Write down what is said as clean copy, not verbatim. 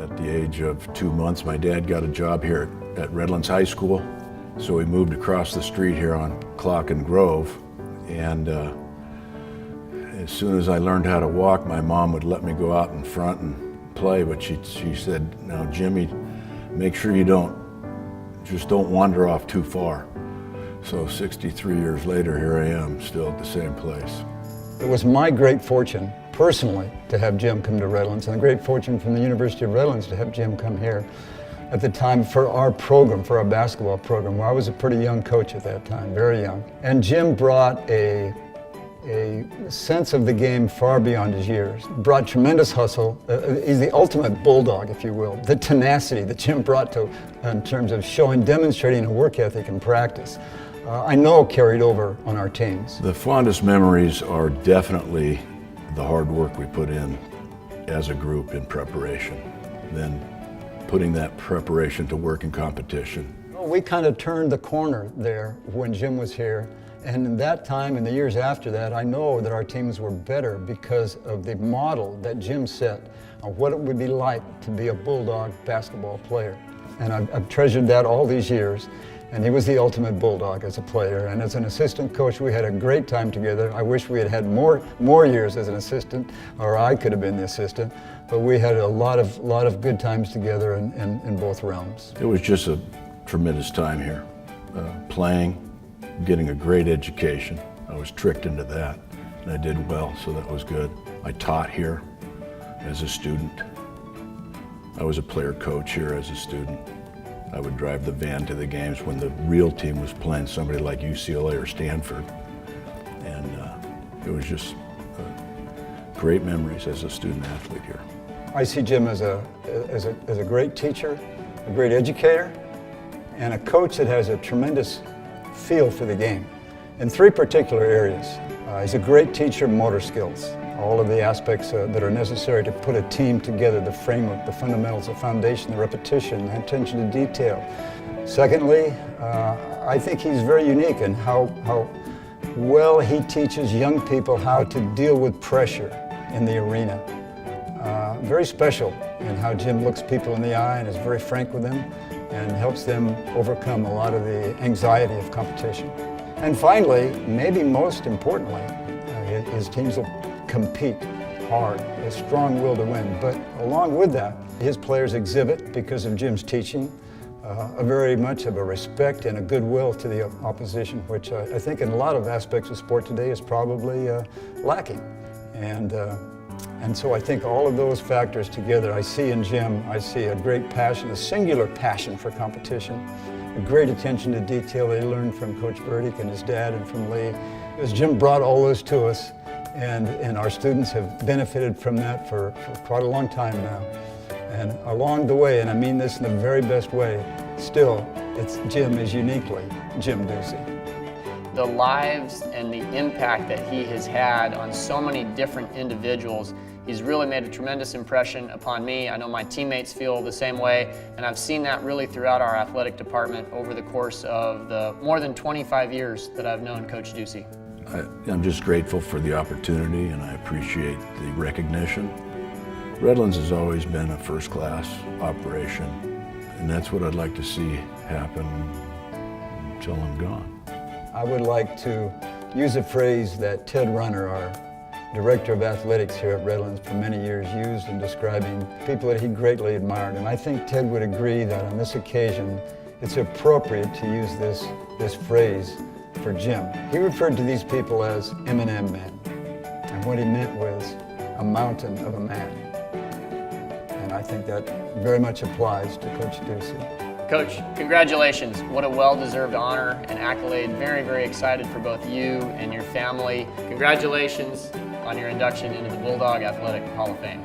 At the age of 2 months, my dad got a job here at Redlands High School, so we moved across the street here on Clock and Grove. And as soon as I learned how to walk, my mom would let me go out in front and play, but she said, "Now, Jimmy, make sure you don't wander off too far." So 63 years later, here I am, still at the same place. It was my great fortune, personally, to have Jim come to Redlands, and a great fortune from the University of Redlands to have Jim come here at the time for our program, for our basketball program, where I was a pretty young coach at that time, very young. And Jim brought a sense of the game far beyond his years, brought tremendous hustle. He's the ultimate bulldog, if you will. The tenacity that Jim brought to, in terms of demonstrating a work ethic and practice, I know carried over on our teams. The fondest memories are definitely the hard work we put in as a group in preparation, then putting that preparation to work in competition. We kind of turned the corner there when Jim was here. And in that time and the years after that, I know that our teams were better because of the model that Jim set on what it would be like to be a Bulldog basketball player. And I've treasured that all these years. And he was the ultimate Bulldog as a player. And as an assistant coach, we had a great time together. I wish we had had more years as an assistant, or I could have been the assistant. But we had a lot of good times together in both realms. It was just a tremendous time here, playing, getting a great education. I was tricked into that, and I did well, so that was good. I taught here as a student. I was a player coach here as a student. I would drive the van to the games when the real team was playing somebody like UCLA or Stanford. And it was just great memories as a student athlete here. I see Jim as a great teacher, a great educator, and a coach that has a tremendous feel for the game in three particular areas. He's a great teacher of motor skills, all of the aspects that are necessary to put a team together, the framework, the fundamentals, the foundation, the repetition, the attention to detail. Secondly, I think he's very unique in how well he teaches young people how to deal with pressure in the arena. Very special in how Jim looks people in the eye and is very frank with them and helps them overcome a lot of the anxiety of competition. And finally, maybe most importantly, his teams will compete hard, a strong will to win. But along with that, his players exhibit, because of Jim's teaching, a very much of a respect and a goodwill to the opposition, which I think in a lot of aspects of sport today is probably lacking. And so I think all of those factors together, I see in Jim, I see a great passion, a singular passion for competition, a great attention to detail that he learned from Coach Burdick and his dad and from Lee. Because Jim brought all those to us, and our students have benefited from that for quite a long time now. And along the way, and I mean this in the very best way, still, Jim is uniquely Jim Ducey. The lives and the impact that he has had on so many different individuals, he's really made a tremendous impression upon me. I know my teammates feel the same way, and I've seen that really throughout our athletic department over the course of the more than 25 years that I've known Coach Ducey. I'm just grateful for the opportunity, and I appreciate the recognition. Redlands has always been a first-class operation, and that's what I'd like to see happen until I'm gone. I would like to use a phrase that Ted Runner, our director of athletics here at Redlands for many years, used in describing people that he greatly admired. And I think Ted would agree that on this occasion, it's appropriate to use this phrase for Jim. He referred to these people as M&M men. And what he meant was a mountain of a man. And I think that very much applies to Coach Ducey. Coach, congratulations. What a well-deserved honor and accolade. Very, very excited for both you and your family. Congratulations on your induction into the Bulldog Athletic Hall of Fame.